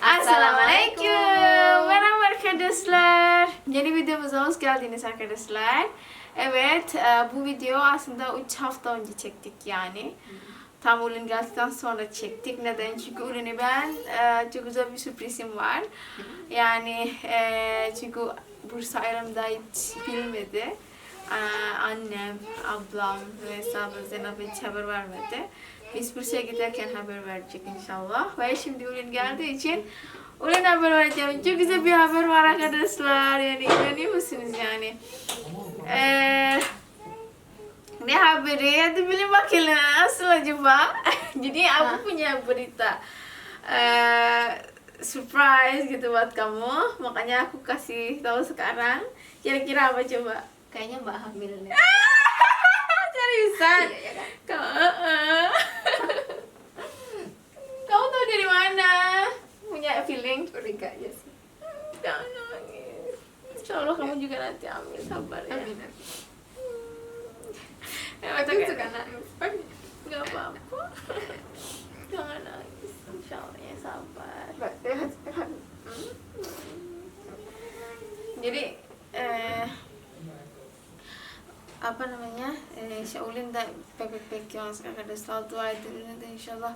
Assalamualaikum. Merhaba arkadaşlar. Yeni videomuza hoş geldiniz arkadaşlar. Evet, bu video aslında 3 hafta önce çektik yani. Tam Ulun geldikten sonra çektik. Neden? Çünkü Ulun'u ben çok güzel bir sürprizim var. Yani çünkü Bursa Ayrım'da hiç bilmedi. Annem, ablam ve Sabah Zeynep hiç haber vermedi. Biz Bursa'ya giderken haber verecek inşallah. Ve şimdi Ulun geldiği için Ulun haber vereceğim. Çok güzel bir haber var arkadaşlar. Yani inanıyor musunuz yani? Ne haberi? Hadi bilin bakalım nasıl acaba? Jadi aku punya berita surprise gitu buat kamu. Makanya aku kasih tahu sekarang. Kira-kira apa coba? Kayaknya Mbak hamil nih. Seriusan? Iya kan? Kamu tahu dari mana? Punya feeling? Curiga aja sih. Jangan nangis. Insya Allah kamu juga nanti ambil, sabar ya. Amin. Aku Aku suka nangis. Gak apa-apa. Jangan nangis. Insya Allah ya, sabar. Sehat-sehat. Jadi apa namanya, Shaulin da bebek arkadaşlar dua edin de inşallah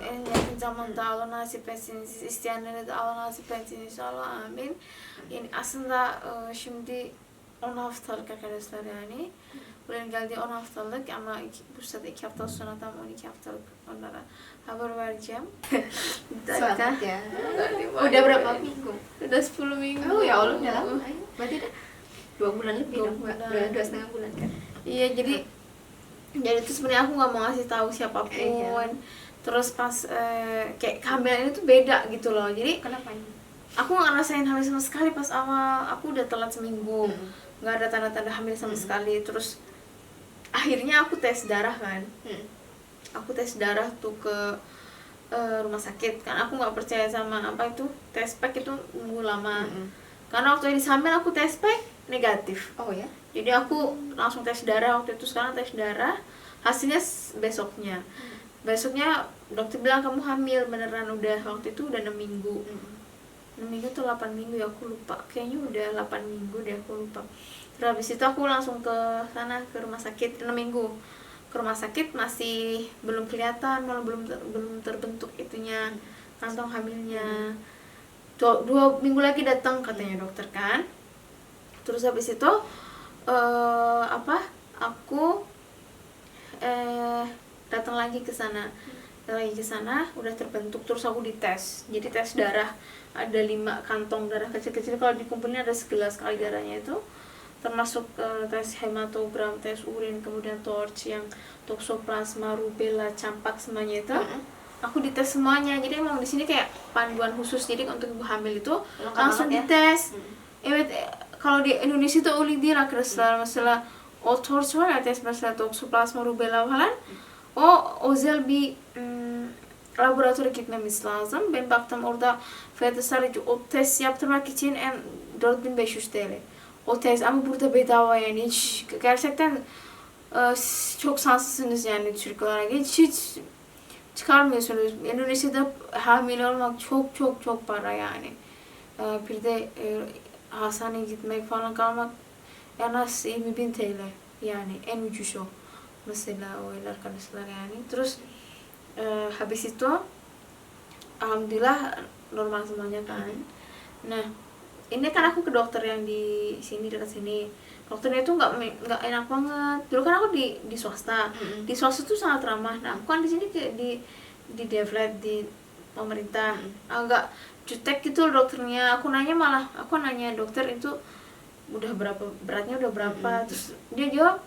en yakın zamanda Allah nasip etsin, siz isteyenlere de Allah nasip etsin inşallah, amin. Yani aslında şimdi 10 haftalık arkadaşlar yani. Buraya geldiği 10 haftalık ama Bursa'da 2 hafta sonra tam 12 haftalık onlara haber vereceğim. Selamat ya. Udah berapa minggu? Udah 10 minggu. Oh ya Allah, udah lama. Berarti udah 2 bulan lebih 2 dong, bulan. Udah 2,5 bulan kan? Iya, jadi itu sebenarnya aku nggak mau ngasih tahu siapapun. Iya. Terus pas kayak kehamilan itu beda gitu loh. Jadi Kenapa ini? aku nggak ngerasain hamil sama sekali pas awal. Aku udah telat seminggu, nggak ada tanda-tanda hamil sama sekali. Terus akhirnya aku tes darah kan. Aku tes darah tuh ke rumah sakit kan. Aku nggak percaya sama apa itu tes pack itu nunggu lama. Karena waktu di hamil aku tes pack negatif. Oh ya? Jadi aku langsung tes darah waktu itu. Sekarang tes darah hasilnya besoknya. Besoknya dokter bilang kamu hamil beneran, udah waktu itu udah 6 minggu. 6 minggu atau 8 minggu ya, aku lupa. Kayaknya udah 8 minggu deh, aku lupa. Terus habis itu aku langsung ke sana, ke rumah sakit 6 minggu. Ke rumah sakit masih belum kelihatan, malah belum terbentuk itunya, kantong hamilnya. 2 minggu lagi datang katanya dokter kan. Terus habis itu aku datang lagi ke sana. Udah terbentuk, terus aku dites. Jadi tes darah ada 5 kantong darah kecil-kecil, kalau dikumpulin ada segelas kali darahnya itu. Termasuk tes hematogram, tes urin, kemudian torch yang toxoplasma, rubella, campak semuanya itu. Aku dites semuanya. Jadi emang di sini kayak panduan khusus, jadi untuk ibu hamil itu langsung dites. Kalau di Indonesia tuh öyle değil arkadaşlar. Mesela o torç var ya, test mesela toxoplasma, rubella falan. O özel bir laboratuvara gitmemiz lazım. Ben baktım orada fiyatı sadece o test yaptırmak için 4500 TL. O test ama burada bedava yani. Hiç, gerçekten çok şanslısınız yani Türk olarak. Hiç çıkarmıyorsunuz. Indonesia'da hamile olmak çok para yani. Bir de hastaneye gitmek falan kalmak en az 20.000 TL yani en ucuz o mesela öyle arkadaşlar yani. Terus habis itu alhamdulillah normal semuanya kan. Nah ini kan aku ke dokter yang di sini, dekat sini. Dokternya itu nggak enak banget. Dulu kan aku di swasta. Di swasta tuh sangat ramah. Nah aku kan di sini kayak di Devlet, di pemerintah, agak jutek gitu loh dokternya. Aku nanya dokter itu udah berapa, beratnya udah berapa. Terus dia jawab,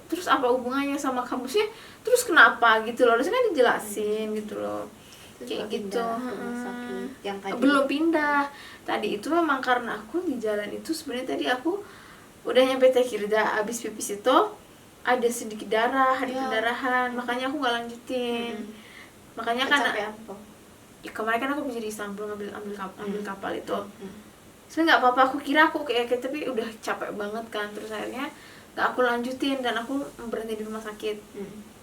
terus apa hubungannya sama kamu sih, terus kenapa gitu loh. Terus kan dijelasin gitu loh. Kayak gitu. Yang tadi Belum pindah. Tadi itu memang karena aku di jalan itu sebenarnya tadi aku udah nyampe Tekirdha, abis pipis itu ada sedikit darah, ada pendarahan, makanya aku nggak lanjutin. Makanya kan kemarin kan aku bisa di Istanbul ambil kapal itu. Sebenarnya nggak apa-apa, aku kira aku kayak tapi udah capek banget kan. Terus akhirnya nggak aku lanjutin dan aku berhenti di rumah sakit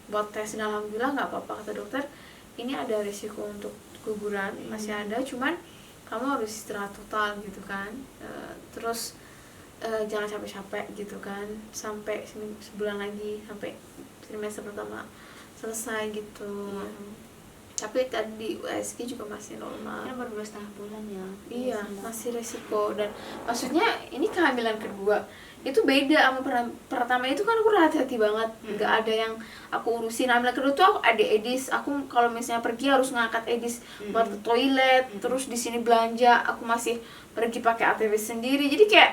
buat tes. Dan alhamdulillah nggak apa-apa, kata dokter. Ini ada risiko untuk guguran masih ada, cuman kamu harus istirahat total gitu kan. Terus jangan capek-capek gitu kan, sampai sebulan lagi sampai trimester pertama selesai gitu. Tapi tadi USG juga masih normal. Kan baru 2,5 bulan ya. Iya, masih resiko. Dan maksudnya ini kehamilan kedua itu beda sama pertama. Itu kan aku hati-hati banget, nggak ada yang aku urusin. Hamilan kedua tuh aku ada edis, aku kalau misalnya pergi harus ngangkat edis buat ke toilet. Terus di sini belanja aku masih pergi pakai ATV sendiri, jadi kayak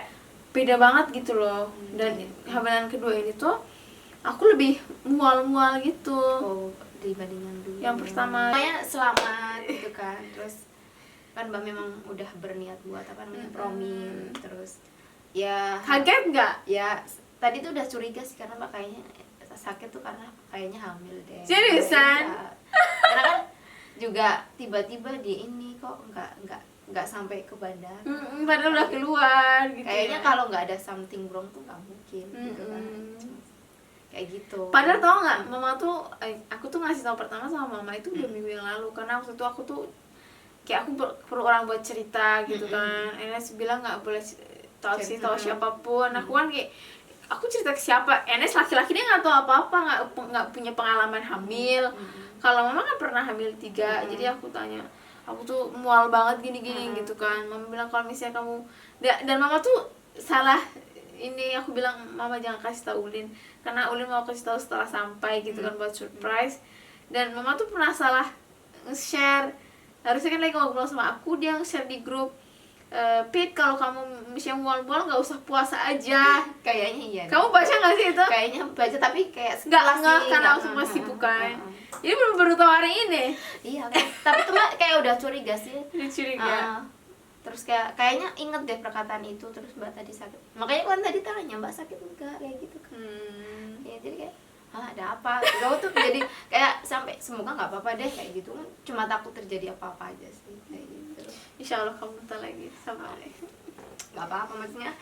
beda banget gitu loh. Dan hamilan kedua ini tuh aku lebih mual-mual gitu. Oh, dibandingkan dulu. Yang pertama kayak selamat gitu kan. Terus kan Mbak memang udah berniat buat apa namanya promin. Terus ya kaget nggak? Ya tadi tuh udah curiga sih, karena Mbak kayaknya sakit tuh karena kayaknya hamil deh. Seriusan? Ya. Karena kan juga tiba-tiba di ini kok nggak sampai ke badan. Padahal udah keluar gitu. Kayaknya ya. kalau nggak ada something wrong tuh nggak mungkin gitu kan. Kayak gitu. Padahal tau nggak, mama tuh, aku tuh ngasih tahu pertama sama mama itu udah minggu yang lalu, karena waktu itu aku tuh kayak aku perlu orang buat cerita gitu kan. Enes bilang nggak boleh tahu siapapun. Aku kan kayak aku cerita ke siapa? Enes laki-laki dia nggak tahu apa-apa, nggak punya pengalaman hamil. Kalau mama kan pernah hamil 3, jadi aku tanya, aku tuh mual banget gini-gini gitu kan. Mama bilang kalau misalnya kamu, dan mama tuh salah. Ini aku bilang mama jangan kasih tahu Ulin, karena Ulin mau kasih tahu setelah sampai gitu kan buat surprise. Dan mama tuh pernah salah nge-share, harusnya kan lagi ngobrol sama aku, dia nge-share di grup, Pit kalau kamu misalnya mual-mual nggak usah puasa aja. Kayaknya iya. Kamu baca nggak sih itu? Kayaknya baca, tapi kayak nggak karena aku semua sibuk kan. Jadi baru tahu hari ini. Iya kan. Tapi tuh Mbak kayak udah curiga sih. Curiga. Terus kayaknya inget deh perkataan itu. Terus Mbak tadi sakit, makanya kan tadi tanya Mbak sakit enggak, kayak gitu kan. Ya jadi kayak ada apa? Gue tuh jadi kayak sampai semoga nggak apa-apa deh kayak gitu. Cuma takut terjadi apa-apa aja sih kayak gitu. Insya Allah kamu bentar lagi sama nggak apa-apa, maksudnya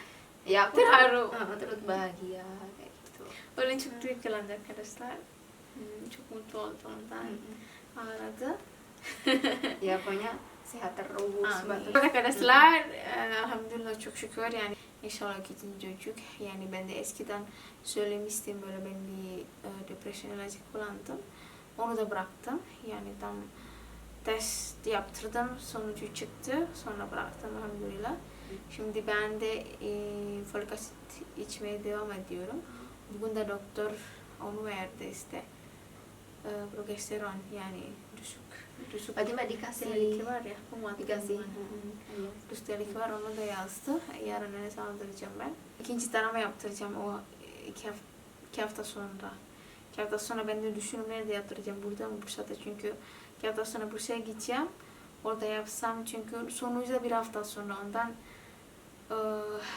ya aku terharu, terus bahagia kayak gitu. Olin çok duygulandı arkadaşlar. Çok mutlu oldu ondan. Ağladı. Ya pokoknya sehat terus. Arkadaşlar, elhamdülillah çok şükür yani inşallah ikinci çocuk. Yani ben de eskiden söylemiştim, böyle ben bir depresyon ilacı kullandım. Onu da bıraktım. Yani tam test yaptırdım, sonucu çıktı. Sonra bıraktım elhamdülillah. Şimdi ben de folik asit içmeye devam ediyorum. Bugün de doktor onu verdi işte. Progesteron yani düşük. Berarti Mbak dikasih Üstelik var ya, dikasih. Üstelik var, onu da yazdı. Yarın Enes aldıracağım ben. İkinci tarama yaptıracağım o 2 hafta sonra. 2 hafta sonra ben de düşünüyorum nerede yaptıracağım, burada mı Bursa'da, çünkü 2 hafta sonra Bursa'ya gideceğim. Orada yapsam, çünkü sonucu da 1 hafta sonra, ondan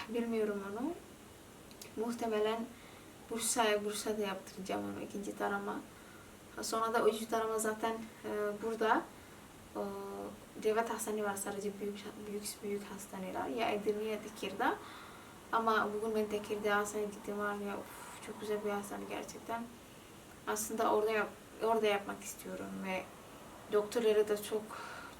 bilmiyorum onu. Muhtemelen Bursa'da yaptıracağım onu, ikinci tarama. Sonra da üçüncü tarama zaten burada. Devlet hastane var, sadece büyük hastaneler. Ya Edirne ya Tekirdağ. Ama bugün ben Tekirdağ hastaneye gittim, var ya, çok güzel bir hastane gerçekten. Aslında orada yapmak istiyorum ve doktorları da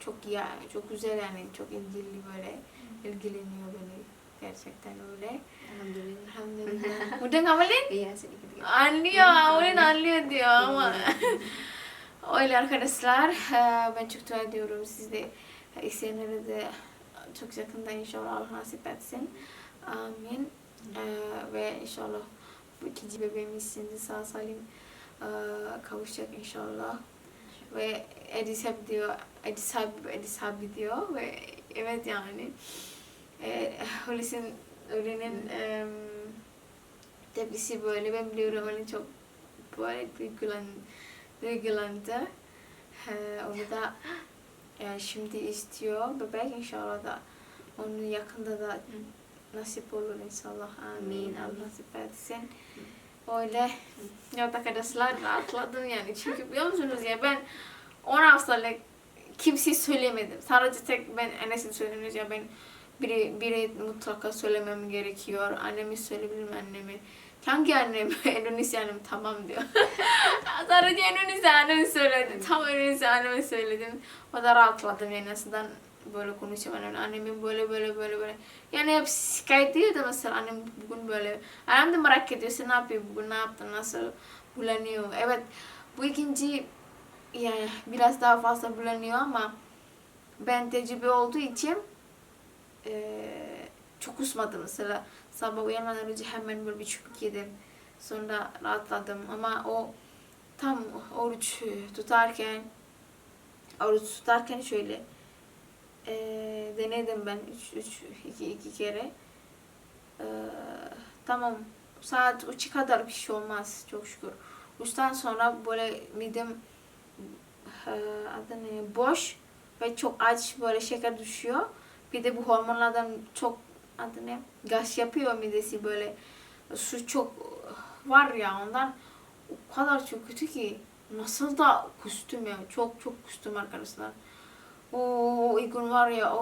çok güzel, yani çok ilgili, böyle ilgileniyor beni, gerçekten öyle. Alhamdulillah. Udah ngamalin? Iya sedikit. Anlıyor, Ulin anlıyor diyor ama. Öyle arkadaşlar, ben çok dua ediyorum, siz de isteyenlere de çok yakında inşallah Allah nasip etsin. Amin. Ve inşallah bu ikinci bebeğimiz şimdi sağ salim kavuşacak inşallah. Ve Edis hep diyor, Edis abi diyor ve evet yani Ulin'in tepkisi böyle, ben biliyorum Ulin çok böyle duygulandı. Onu da şimdi istiyor bebek, inşallah da onu yakında da nasip olur inşallah. Amin. Allah nasip etsin. Öyle. Ya arkadaşlar, rahatladım yani. Çünkü biliyor musunuz ya, ben 10 haftalık kimseye söylemedim. Sadece tek ben Enes'e söylüyoruz ya, ben biri mutlaka söylemem gerekiyor. Annemi söyleyebilirim, annemi. Hangi annem? Indonesia annem, tamam diyor. Sadece Indonesia annemi söyledi. Tam Indonesia annemi söyledim. O da rahatladım en azından böyle konuşuyorum. Annemin böyle. Yani hep şikayet değil de mesela annem bugün böyle. Annem de merak ediyor, sen ne yapıyor bugün, ne yaptın, nasıl bulanıyor. Evet, bu ikinci yani biraz daha fazla bulanıyor ama ben tecrübe olduğu için çok kusmadım mesela. Sabah uyanmadan önce hemen böyle bir çubuk yedim. Sonra rahatladım ama o tam oruç tutarken şöyle denedim ben iki kere. Tamam, saat 3'e kadar bir şey olmaz çok şükür. 3'ten sonra böyle midem adı ne, boş ve çok aç, böyle şeker düşüyor. Bir de bu hormonlardan çok adı ne, gaz yapıyor midesi, böyle su çok var ya, ondan o kadar çok kötü ki nasıl da kustum ya, çok kustum arkadaşlar. O gün var ya,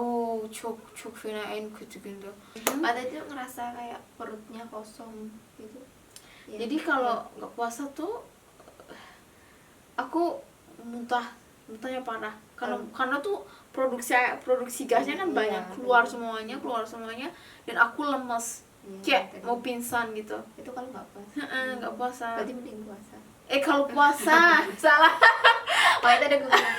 çok fena, en kötü gündü. Ada tuh ngerasa kayak perutnya kosong gitu. Ya. Jadi kalau nggak puasa tuh aku muntahnya parah karena tuh produksi gasnya kan banyak, keluar semuanya dan aku lemes, kayak mau pingsan gitu. Itu kalau nggak puasa. Nggak puasa. Berarti mending puasa. Kalau puasa salah. Oh, itu ada gunanya.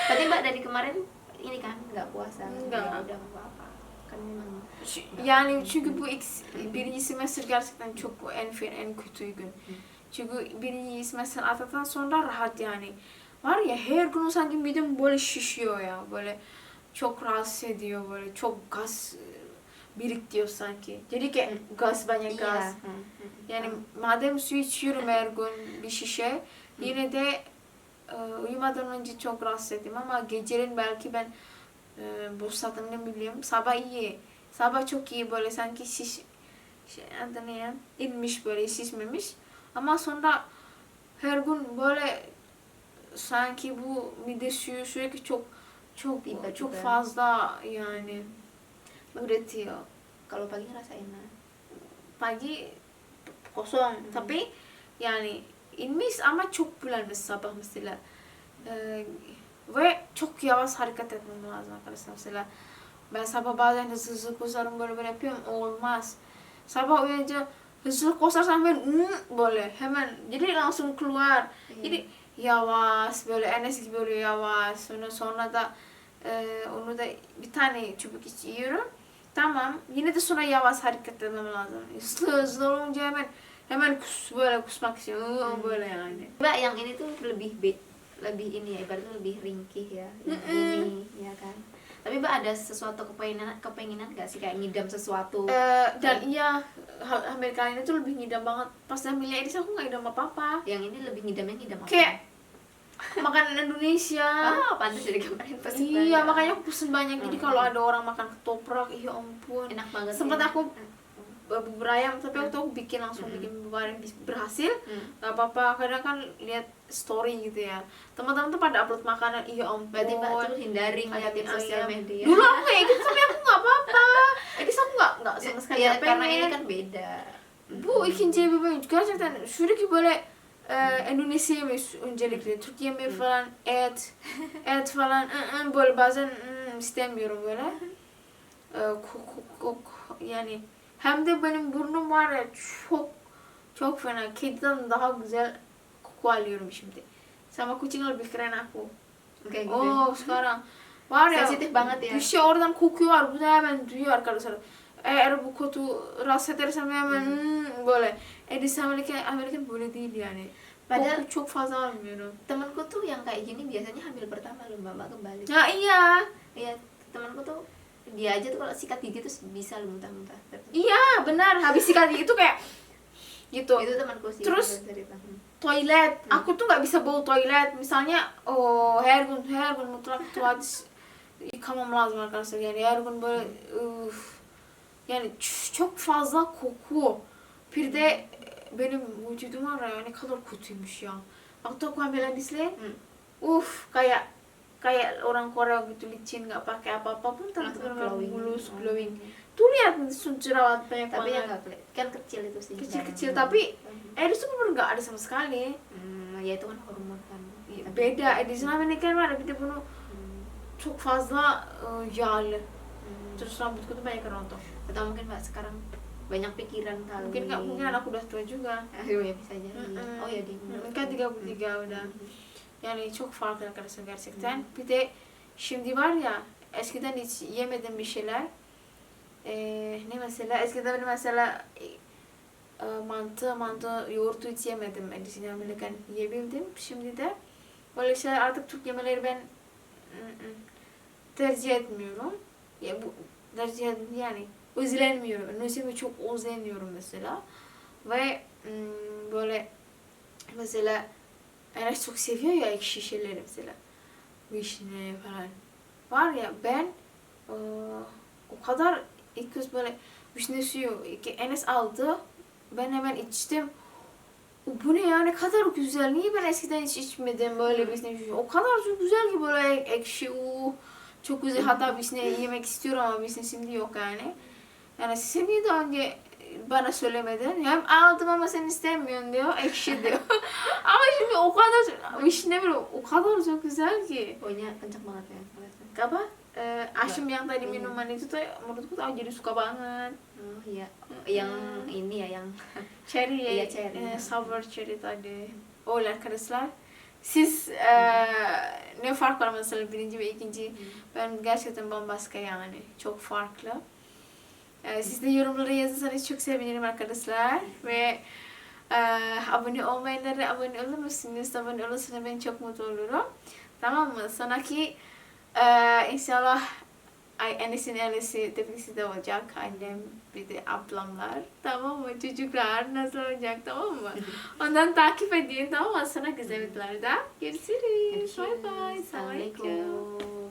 Berarti Mbak dari kemarin ini kan nggak puasa. Enggak. Ya, udah nggak apa-apa. Kan memang. Yani çünkü bu birinci semester gerçekten çok en kötü gün. Çünkü birinci semester attıktan sonra rahat yani. Var ya, her gün sanki midem böyle şişiyor ya, böyle çok rahatsız ediyor, böyle çok gaz biriktiriyor sanki. Jadi kayak banyak gaz. Yani madem su içiyorum her gün bir şişe, yine de uyumadan önce çok rahatsız ettim ama geceleyin belki ben boşalttım, ne bileyim. Sabah iyi. Sabah çok iyi, böyle sanki adı ne ya, inmiş, böyle şişmemiş. Ama sonra her gün böyle sanki bu mide suyu sürekli çok fazla yani üretiyor. Kalau pagi ngerasa enak. Pagi kosong, tapi yani inmiş ama çok bulanmış sabah mesela. Ve çok yavaş hareket etmem lazım arkadaşlar. Mesela ben sabah bazen hızlı koşarım, böyle yapıyorum, olmaz. Sabah uyanınca hızlı koşarsam ben böyle hemen, jadi langsung keluar. Jadi yavaş, böyle Enes gibi oluyor, yavaş. Sonra da onu da bir tane çubuk içiyorum. Tamam. Yine de sonra yavaş hareket etmem lazım. Hızlı olunca hemen böyle kusmak istiyorum. Böyle yani. Mbak, yang ini tuh lebih ini ya, ibaratnya lebih ringkih ya. Yang ini ya kan. Tapi Mbak ada sesuatu kepenginan gak sih kayak ngidam sesuatu? Dan iya, Amerika ini tuh lebih ngidam banget. Pas hamilnya ini aku nggak ngidam apa-apa. Yang ini lebih ngidamnya ngidam apa? Kayak makanan Indonesia. Pantas dari kemarin pasti Iya, banyak. makanya aku pesen banyak. Jadi kalau ada orang makan ketoprak, ya ampun. Enak banget. Sempet ya. aku bubur ayam, tapi waktu aku bikin bikin bubur ayam berhasil. Gak apa-apa, kadang kan lihat story gitu ya, teman-teman tuh pada upload makanan, iya ampun. Berarti Mbak tuh hindari ngeliatin ayam. sosial media. Dulu aku kayak gitu, tapi aku nggak apa-apa. Jadi aku nggak sama sekali Ya, nggak karena pengen. ini kan beda. Bu ikinci bebeğim gerçekten sürekli böyle Endonezya yemeği öncelikle, Türk yemeği falan, et falan, böyle bazen istemiyorum böyle. Yani hem de benim burnum var ya, çok fena, kediden daha güzel koku alıyorum şimdi. Sama kucing lebih keren aku. Kayak gitu. Oh sekarang var ya, Sensitif banget ya. bir şey oradan kokuyor, bu da hemen duyuyor arkadaşlar. Eğer bu kötü rahatsız edersem hemen böyle. Di Amerika böyle değil yani. Padahal Koku çok fazla almıyorum. temanku tuh yang kayak gini biasanya hamil pertama loh Mbak kembali. Ya iya. Iya, temanku tuh dia aja tuh kalau sikat gigi tuh bisa loh muntah-muntah. Iya benar, habis sikat gigi tuh kayak gitu. Itu temanku sih. Terus cerita. Toilet, aku tuh nggak bisa bau toilet. Misalnya, her gün mutlak tuvalet yıkamam lazım arkadaşlar. Yani her gün böyle, yani çok fazla koku. Bir de benim vücudum var ya, ne kadar kötüymüş ya. Waktu aku hamil Adisle, kayak kayak orang Korea gitu licin, nggak pakai apa-apa pun Langsung terlihat glowing. mulus, glowing. Tuh lihat jerawat banyak Tapi ya banget. nggak kan kecil itu sih. Kecil-kecil, darahnya. tapi Edis tuh bener nggak ada sama sekali. Ya itu kan hormon kan. Tapi- Beda Edis namanya kan var bir de bunu çok fazla yağlı. Terus rambutku tuh banyak kerontok. Atau mungkin Mbak sekarang banyak pikiran kali. Mungkin aku udah tua juga. Aduh ya bisa jadi. Oh ya di Kan 33 udah. Yani çok farklı arkadaşlar gerçekten. Bir de şimdi var ya, eskiden hiç yemedim bir şeyler. Ne mesela? Eskiden mesela mantı, yoğurtu hiç yemedim. Edisini hamileyken yiyebildim. Şimdi de böyle şeyler, artık Türk yemeleri ben tercih etmiyorum. Ya bu tercih yani özlemiyorum. Nösemi çok özlemiyorum mesela. Ve böyle mesela Enes çok seviyor ya ekşi şeyleri mesela. Vişne falan. Var ya ben o kadar ilk kez böyle vişne suyu Enes aldı. Ben hemen içtim. Bu ne ya, ne kadar güzel. Niye ben eskiden hiç içmedim böyle vişne suyu? O kadar çok güzel ki böyle ekşi. Çok güzel. Hatta vişne yemek istiyorum ama vişne şimdi yok yani. Yani sen niye daha önce bana söylemedin? Hem aldım ama sen istemiyorsun diyor. Ekşi diyor. Ama şimdi o kadar vişne böyle o kadar çok güzel ki. Pokoknya kenceng banget ya rasanya. Apa? Asim yang tadi minuman itu tuh menurutku tuh jadi suka banget. Oh iya. Yang ini ya yang Cherry ya. Iya, cherry. Sour cherry tadi. Öyle arkadaşlar. Siz ne fark var mesela birinci ve ikinci? Ben gerçekten bambaşka yani. Çok farklı. Siz de yorumlara yazırsanız çok sevinirim arkadaşlar. Ve abone olmayanlara abone olur musunuz? Abone olursanız ben çok mutlu olurum. Tamam mı? Sonraki inşallah Enes'in ailesi tepkisi de olacak. Annem bir de ablamlar. Tamam mı? Çocuklar nasıl olacak, tamam mı? Ondan takip edin, tamam mı? Sonra güzel videolarda görüşürüz. Bye bye. Assalamualaikum. Assalamualaikum.